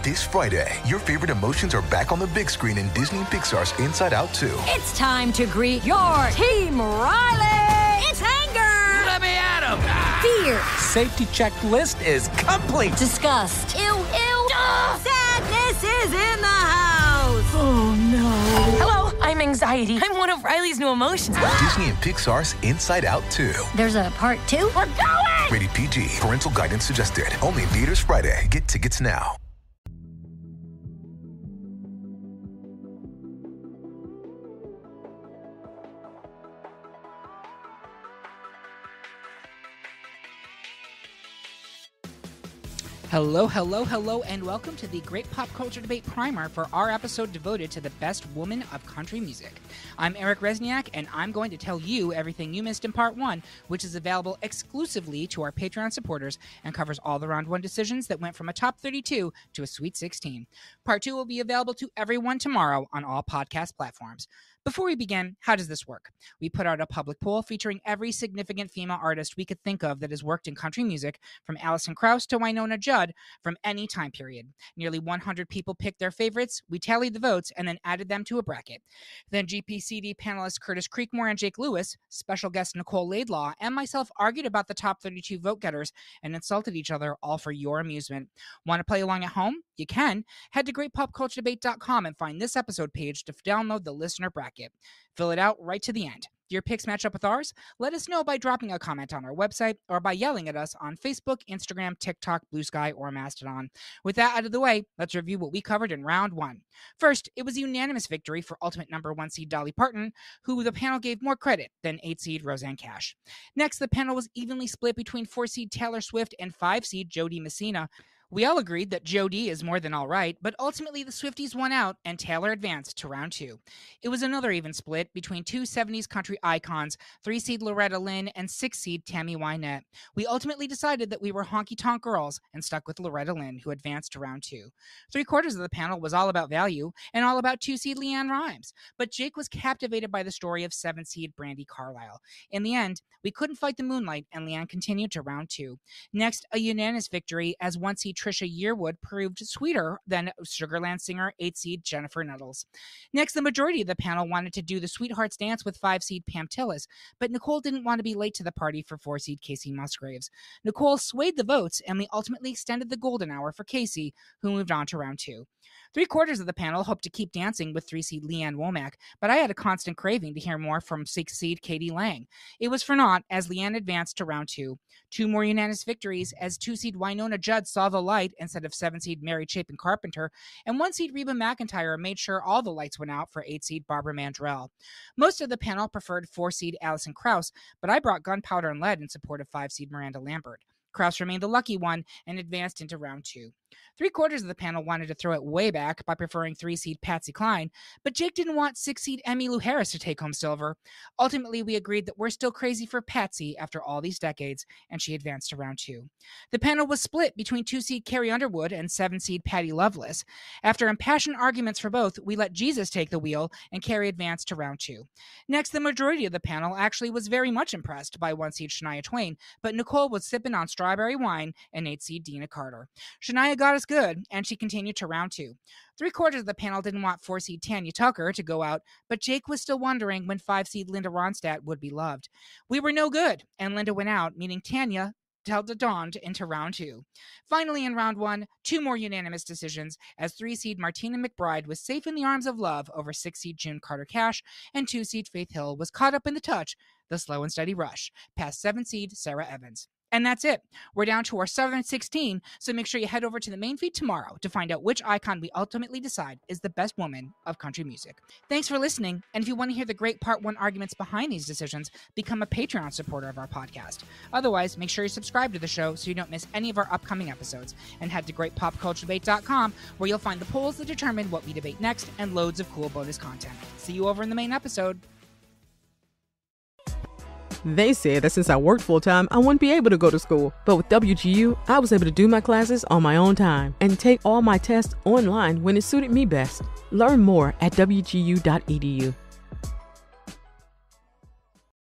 This Friday, your favorite emotions are back on the big screen in Disney and Pixar's Inside Out 2. It's time to greet your Team Riley! It's anger! Let me at him! Fear! Safety checklist is complete! Disgust! Ew! Sadness is in the house! Oh, no. Hello, I'm anxiety. I'm one of Riley's new emotions. Disney and Pixar's Inside Out 2. There's a part 2? We're going! Rated PG. Parental guidance suggested. Only in theaters Friday. Get tickets now. Hello, and welcome to the Great Pop Culture Debate Primer for our episode devoted to the best woman of country music. I'm Eric Resniak, and I'm going to tell you everything you missed in Part 1, which is available exclusively to our Patreon supporters and covers all the Round 1 decisions that went from a top 32 to a Sweet 16. Part 2 will be available to everyone tomorrow on all podcast platforms. Before we begin, how does this work? We put out a public poll featuring every significant female artist we could think of that has worked in country music, from Alison Krauss to Winona Judd, from any time period. Nearly 100 people picked their favorites, we tallied the votes, and then added them to a bracket. Then GPCD panelists Curtis Creekmore and Jake Lewis, special guest Nicole Laidlaw, and myself argued about the top 32 vote-getters and insulted each other, all for your amusement. Want to play along at home? You can. Head to greatpopculturedebate.com and find this episode page to download the listener bracket. Fill it out right to the end. Do your picks match up with ours? Let us know by dropping a comment on our website or by yelling at us on Facebook, Instagram, TikTok, Blue Sky, or Mastodon. With that out of the way, let's review what we covered in round 1. First, it was a unanimous victory for ultimate number 1 seed Dolly Parton, who the panel gave more credit than 8 seed Roseanne Cash. Next, the panel was evenly split between 4 seed Taylor Swift and 5 seed Jody Messina. We all agreed that Jody is more than all right, but ultimately the Swifties won out and Taylor advanced to round 2. It was another even split between 2 70s country icons, 3 seed Loretta Lynn and 6 seed Tammy Wynette. We ultimately decided that we were honky-tonk girls and stuck with Loretta Lynn, who advanced to round 2. 3/4 of the panel was all about value and all about 2 seed Leanne Rimes, but Jake was captivated by the story of 7 seed Brandi Carlile. In the end, we couldn't fight the moonlight and Leanne continued to round 2. Next, a unanimous victory as 1 seed Trisha Yearwood proved sweeter than Sugarland singer 8 seed Jennifer Nettles. Next, the majority of the panel wanted to do the Sweethearts dance with 5 seed Pam Tillis, but Nicole didn't want to be late to the party for 4 seed Casey Musgraves. Nicole swayed the votes, and we ultimately extended the golden hour for Casey, who moved on to round 2. 3/4 of the panel hoped to keep dancing with 3 seed Leanne Womack, but I had a constant craving to hear more from 6 seed Katie Lang. It was for naught as Leanne advanced to round 2. 2 more unanimous victories as 2 seed Winona Judd saw the light instead of 7 seed Mary Chapin Carpenter, and 1 seed Reba McEntire made sure all the lights went out for 8 seed Barbara Mandrell. Most of the panel preferred 4 seed Alison Krauss, but I brought Gunpowder and Lead in support of 5 seed Miranda Lambert. Krauss remained the lucky one and advanced into round 2. 3/4 of the panel wanted to throw it way back by preferring 3 seed Patsy Cline, but Jake didn't want 6 seed Emmylou Harris to take home silver. Ultimately, we agreed that we're still crazy for Patsy after all these decades, and she advanced to round 2. The panel was split between 2 seed Carrie Underwood and 7 seed Patty Loveless. After impassioned arguments for both, we let Jesus take the wheel, and Carrie advanced to round 2. Next, the majority of the panel actually was very much impressed by 1 seed Shania Twain, but Nicole was sipping on strawberry wine and 8 seed Dina Carter. Shania got us good, and she continued to round 2. 3/4 of the panel didn't want 4 seed Tanya Tucker to go out, but Jake was still wondering when 5 seed Linda Ronstadt would be loved. We were no good, and Linda went out, meaning Tanya held the dawn into round 2. Finally, in round 1, 2 more unanimous decisions as 3 seed Martina McBride was safe in the arms of love over 6 seed June Carter Cash, and 2 seed Faith Hill was caught up in the touch, the slow and steady rush, past 7 seed Sarah Evans. And that's it. We're down to our Southern 16, so make sure you head over to the main feed tomorrow to find out which icon we ultimately decide is the best woman of country music. Thanks for listening, and if you want to hear the great Part 1 arguments behind these decisions, become a Patreon supporter of our podcast. Otherwise, make sure you subscribe to the show so you don't miss any of our upcoming episodes, and head to greatpopculturedebate.com where you'll find the polls that determine what we debate next and loads of cool bonus content. See you over in the main episode. They said that since I worked full-time, I wouldn't be able to go to school. But with WGU, I was able to do my classes on my own time and take all my tests online when it suited me best. Learn more at wgu.edu.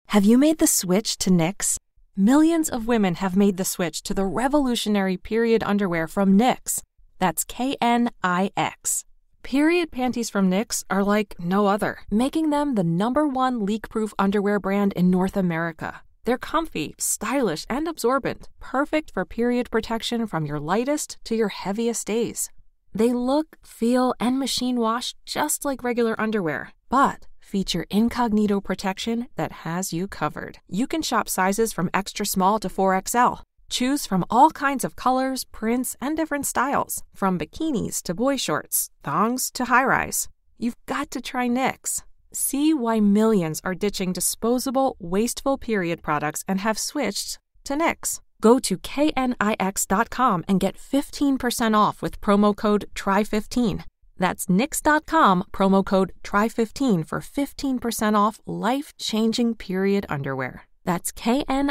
Have you made the switch to Knix? Millions of women have made the switch to the revolutionary period underwear from Knix. That's KNIX. Period panties from Knix are like no other, making them the #1 leak-proof underwear brand in North America. They're comfy, stylish, and absorbent, perfect for period protection from your lightest to your heaviest days. They look, feel, and machine wash just like regular underwear, but feature incognito protection that has you covered. You can shop sizes from extra small to 4XL. Choose from all kinds of colors, prints, and different styles, from bikinis to boy shorts, thongs to high-rise. You've got to try Knix. See why millions are ditching disposable, wasteful period products and have switched to Knix. Go to knix.com and get 15% off with promo code TRY15. That's knix.com, promo code TRY15 for 15% off life-changing period underwear. That's knix.com.